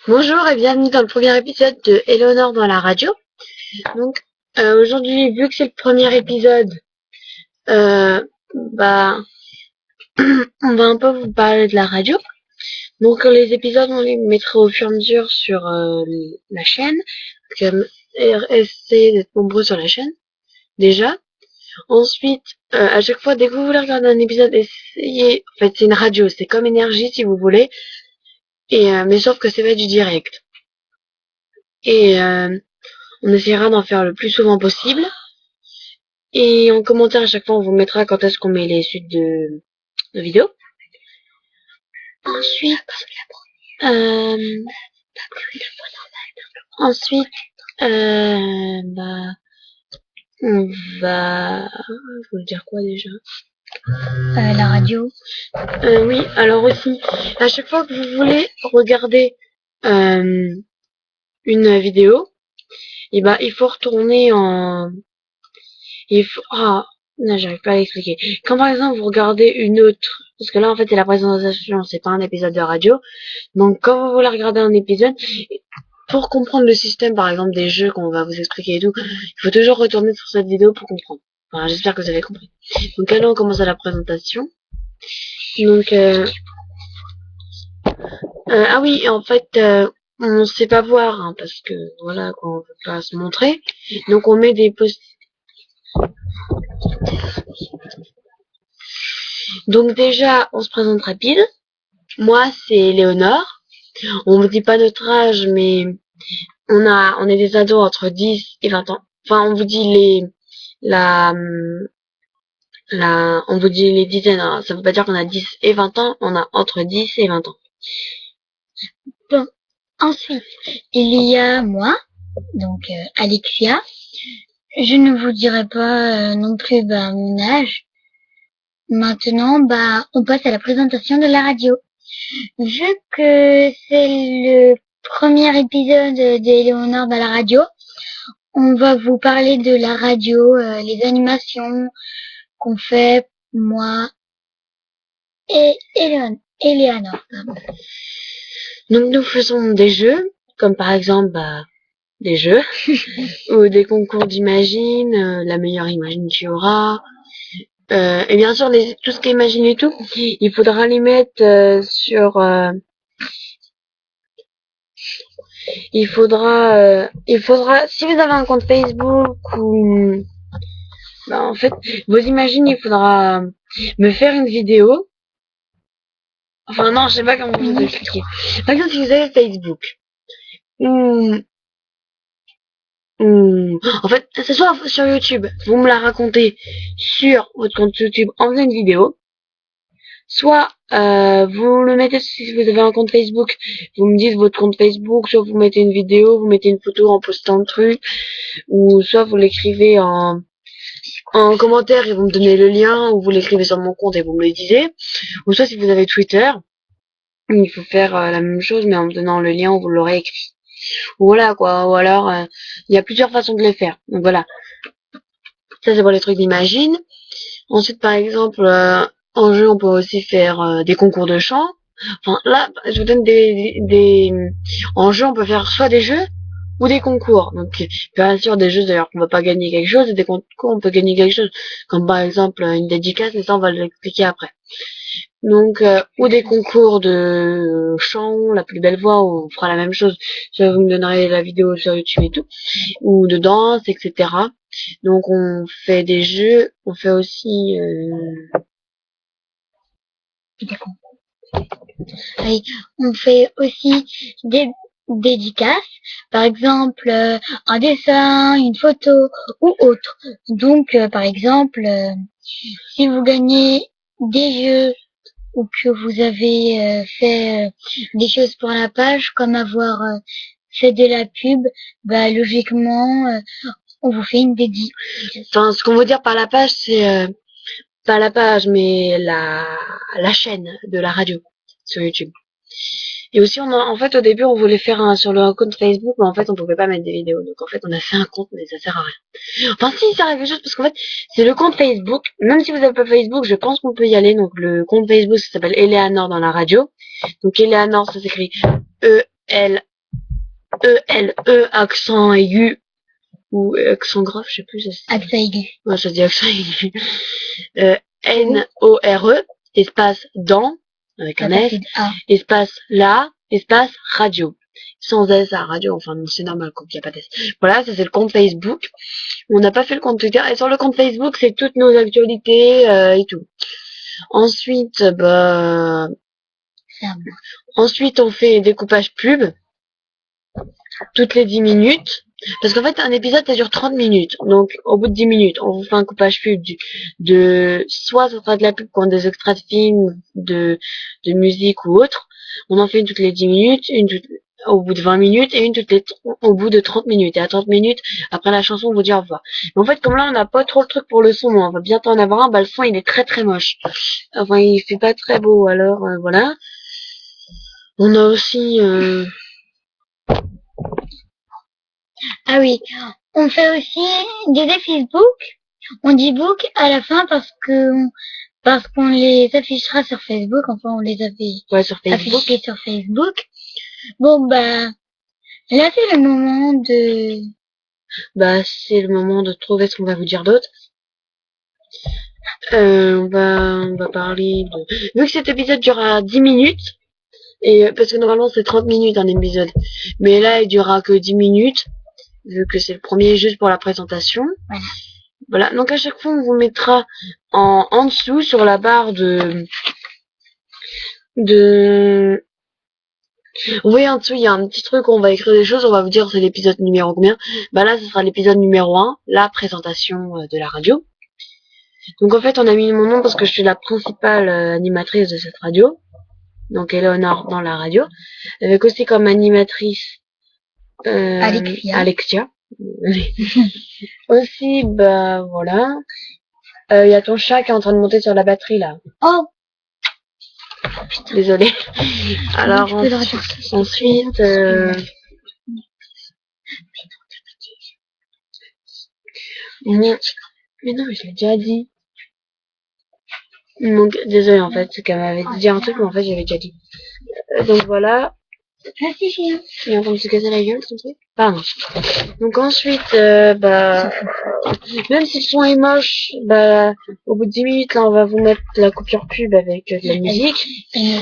Bonjour et bienvenue dans le premier épisode de Eleonore dans la radio. Donc aujourd'hui, vu que c'est le premier épisode, bah on va un peu vous parler de la radio. Donc les épisodes on les mettra au fur et à mesure sur la chaîne. Donc, essayez d'être nombreux sur la chaîne déjà. Ensuite, à chaque fois dès que vous voulez regarder un épisode, essayez. En fait, c'est une radio, c'est comme Énergie si vous voulez. Et mais sauf que c'est pas du direct. Et on essaiera d'en faire le plus souvent possible. Et en commentaire, à chaque fois, on vous mettra quand est-ce qu'on met les suites de vidéos. Ensuite, euh, ensuite, on va, je veux dire quoi déjà? La radio. Oui, alors aussi, à chaque fois que vous voulez regarder une vidéo, et ben il faut retourner en, non, j'arrive pas à l'expliquer. Quand par exemple vous regardez une autre, parce que là en fait c'est la présentation, c'est pas un épisode de radio. Donc quand vous voulez regarder un épisode, pour comprendre le système par exemple des jeux qu'on va vous expliquer et tout, il faut toujours retourner sur cette vidéo pour comprendre. Enfin, j'espère que vous avez compris. Donc là on commence à la présentation. Donc ah oui, en fait on sait pas voir hein, parce que voilà quoi, on veut pas se montrer. Donc on met des post. Donc déjà, on se présente rapide. Moi, c'est Léonore. On vous dit pas notre âge, mais on est des ados entre 10 et 20 ans. Enfin, on vous dit on vous dit les dizaines, hein. Ça veut pas dire qu'on a 10 et 20 ans, on a entre 10 et 20 ans. Bon, ensuite, il y a moi, donc Alexia. Je ne vous dirai pas non plus mon âge. Maintenant, on passe à la présentation de la radio. Vu que c'est le premier épisode d'Éléonore dans la radio, on va vous parler de la radio, les animations qu'on fait, moi et Éléonore. Donc nous faisons des jeux, comme par exemple des jeux, ou des concours d'imagine, la meilleure imagine qu'il y aura. Et bien sûr, tout ce qui est imagine et tout, il faudra les mettre sur... il faudra, si vous avez un compte Facebook ou... en fait, vos imagines, il faudra me faire une vidéo. Enfin non, je sais pas comment vous expliquer. Par exemple, si vous avez Facebook, en fait, c'est soit sur YouTube, vous me la racontez sur votre compte YouTube en faisant une vidéo, soit vous le mettez si vous avez un compte Facebook, vous me dites votre compte Facebook, soit vous mettez une vidéo, vous mettez une photo en postant le truc, ou soit vous l'écrivez en commentaire et vous me donnez le lien, ou vous l'écrivez sur mon compte et vous me le disiez, ou soit si vous avez Twitter, il faut faire la même chose mais en me donnant le lien où vous l'aurez écrit. Voilà quoi, ou alors il y a plusieurs façons de le faire. Donc voilà. Ça c'est pour les trucs d'imagine. Ensuite par exemple en jeu on peut aussi faire des concours de chant. Enfin là je vous donne en jeu on peut faire soit des jeux ou des concours. Donc bien sûr des jeux d'ailleurs qu'on va pas gagner quelque chose et des concours on peut gagner quelque chose. Comme par exemple une dédicace, mais ça on va l'expliquer après. Donc ou des concours de chant, la plus belle voix, où on fera la même chose, soit vous me donnerez la vidéo sur YouTube et tout, ou de danse, etc. Donc on fait des jeux, on fait aussi Oui, on fait aussi des dédicaces, par exemple un dessin, une photo ou autre. Donc par exemple, si vous gagnez des jeux ou que vous avez fait des choses pour la page, comme avoir fait de la pub, logiquement on vous fait une dédie. Enfin, ce qu'on veut dire par la page, c'est pas la page, mais la chaîne de la radio sur YouTube. Et aussi, en fait, au début, on voulait faire un sur le compte Facebook, mais en fait, on pouvait pas mettre des vidéos. Donc, en fait, on a fait un compte, mais ça sert à rien. Enfin, si, ça sert à quelque chose, parce qu'en fait, c'est le compte Facebook. Même si vous avez pas Facebook, je pense qu'on peut y aller. Donc, le compte Facebook, ça s'appelle Eleanor dans la radio. Donc, Eleanor, ça s'écrit E-L E-L-E, accent aigu, ou accent grave, je sais plus. Accent aigu. Ouais, ça se dit accent aigu. N-O-R-E, espace dans, avec un S, espace là, espace radio. Sans S à radio, enfin c'est normal quand il n'y a pas d'S. Voilà, ça c'est le compte Facebook. On n'a pas fait le compte Twitter. Et sur le compte Facebook, c'est toutes nos actualités et tout. Ensuite, ensuite on fait découpage pub. Toutes les 10 minutes. Parce qu'en fait, un épisode, ça dure 30 minutes. Donc, au bout de 10 minutes, on vous fait un coupage pub soit ça sera de la pub quand des extraits de films, de musique ou autre. On en fait une toutes les 10 minutes, au bout de 20 minutes et une au bout de 30 minutes. Et à 30 minutes, après la chanson, on vous dit au revoir. Mais en fait, comme là, on n'a pas trop le truc pour le son, mais on va bientôt en avoir un, le son, il est très très moche. Enfin, il fait pas très beau, alors, voilà. On a aussi, Ah oui, on fait aussi des Facebook. On dit book à la fin parce qu'on les affichera sur Facebook. Enfin, on les avait affichés sur Facebook. Bon, là c'est le moment de... c'est le moment de trouver ce qu'on va vous dire d'autre. On va parler de... Vu que cet épisode durera 10 minutes, et parce que normalement c'est 30 minutes un épisode, mais là il durera que 10 minutes, vu que c'est le premier juste pour la présentation. Voilà, donc à chaque fois on vous mettra en dessous sur la barre vous voyez en dessous il y a un petit truc où on va écrire des choses, on va vous dire c'est l'épisode numéro combien. Là ce sera l'épisode numéro 1, la présentation de la radio. Donc en fait on a mis mon nom parce que je suis la principale animatrice de cette radio. Donc Éléonore dans la radio. Avec aussi comme animatrice Alexia. Aussi, voilà. Il y a ton chat qui est en train de monter sur la batterie là. Oh, désolée. Alors ensuite, mais non, je l'ai déjà dit. Donc, désolée en fait, c'est qu'elle m'avait dit un truc, mais en fait j'avais déjà dit. Donc voilà. Il est en train de se casser la gueule, ton truc. Pardon. Donc ensuite, même si le son est moche, au bout de 10 minutes, là, on va vous mettre la coupure pub avec de la musique.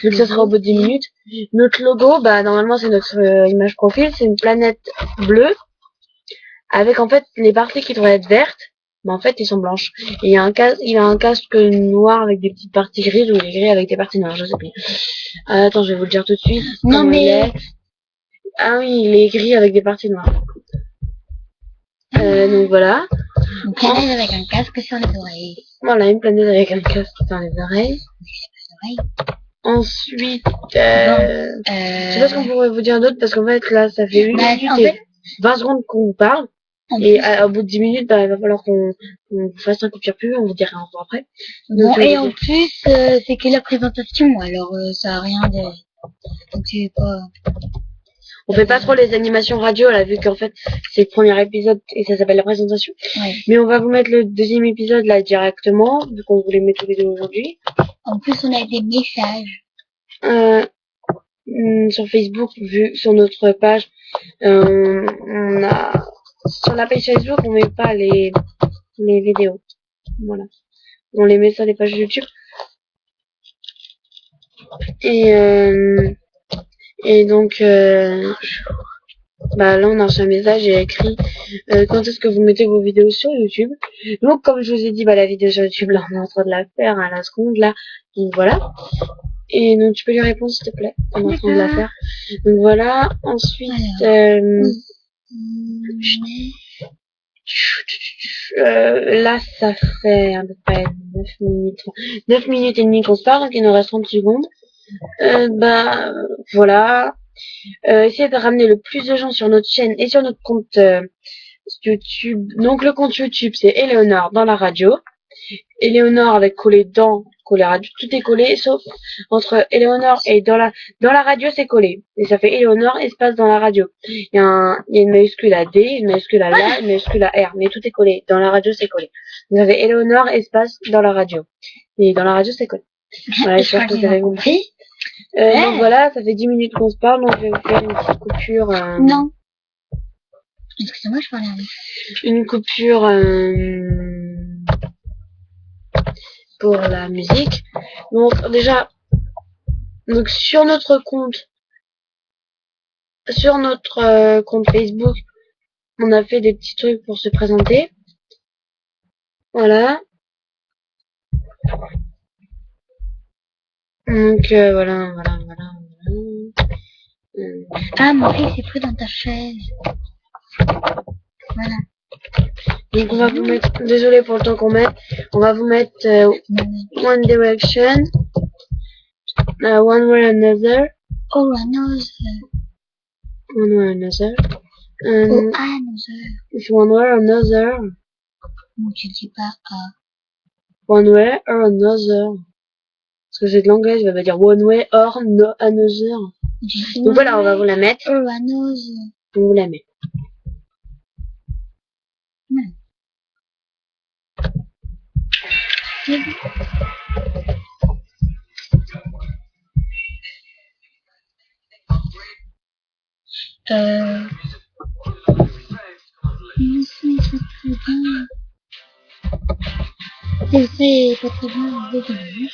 Donc ça sera au bout de 10 minutes. Notre logo, normalement c'est notre image profil, c'est une planète bleue. Avec en fait les parties qui devraient être vertes, mais en fait ils sont blanches. Et il a un casque noir avec des petites parties grises, ou il est gris avec des parties noires, je sais plus. Attends, je vais vous le dire tout de suite. Non mais... Ah oui, il est gris avec des parties noires. Donc voilà. Une planète avec un casque sur les oreilles. Voilà, une planète avec un casque sur les oreilles. Ensuite, je sais pas ce qu'on pourrait vous dire d'autre, parce qu'en fait là ça fait 1 minute et 20 secondes qu'on vous parle. Et au bout de 10 minutes, il va falloir qu'on fasse un coupure pub, on vous dira un peu après. Donc, et en plus, c'est que la présentation, alors ça a rien de... Donc c'est pas... On fait pas trop les animations radio là, vu qu'en fait c'est le premier épisode et ça s'appelle la présentation. Ouais. Mais on va vous mettre le deuxième épisode là directement, vu qu'on voulait mettre tous les deux aujourd'hui. En plus, on a des messages. Sur Facebook, vu sur notre page, on a... Sur la page Facebook, on met pas les vidéos. Voilà. On les met sur les pages YouTube. Et donc, là, on a reçu un message et écrit quand est-ce que vous mettez vos vidéos sur YouTube. Donc, comme je vous ai dit, la vidéo sur YouTube, là, on est en train de la faire à la seconde, là. Donc, voilà. Et donc, tu peux lui répondre, s'il te plaît. On est en train de la faire. Donc, voilà. Ensuite, là, ça fait à peu près 9 minutes et demie qu'on se parle, donc il nous reste 30 secondes. Voilà. Essayez de ramener le plus de gens sur notre chaîne et sur notre compte YouTube. Donc le compte YouTube, c'est Éléonore dans la radio. Éléonore avec collé radio, tout est collé, sauf entre Éléonore et dans la radio, c'est collé. Et ça fait Éléonore espace dans la radio. Il y a une majuscule à D, une majuscule à LA, une majuscule à R, mais tout est collé. Dans la radio, c'est collé. Vous avez Éléonore espace dans la radio. Et dans la radio, c'est collé. Voilà, j'espère que vous avez compris. Donc voilà, ça fait 10 minutes qu'on se parle, donc je vais vous faire une petite coupure. Non. Excusez-moi, je parlais à vous. Une coupure pour la musique. Donc déjà, donc sur notre compte Facebook, on a fait des petits trucs pour se présenter. Voilà. Donc voilà. Ah, mon fils est pris dans ta chaise. Voilà. Donc on va vous mettre, désolé pour le temps qu'on met, on va vous mettre One Direction, One Way or Another, Oh, another. One Way or Another, Oh, another. One Way or Another, Bon, tu dis pas One Way or Another. Parce que c'est de l'anglais, je vais dire One Way or no Another. Donc voilà, on va vous la mettre. Oh, another. On vous la met. C'est pas très bien, désolé.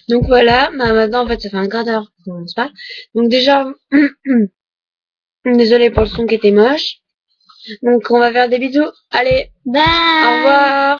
Donc voilà, bah maintenant en fait ça fait un quart d'heure qu'on commence pas. Donc déjà, désolé pour le son qui était moche. Donc on va faire des bisous. Allez, Bye. au revoir.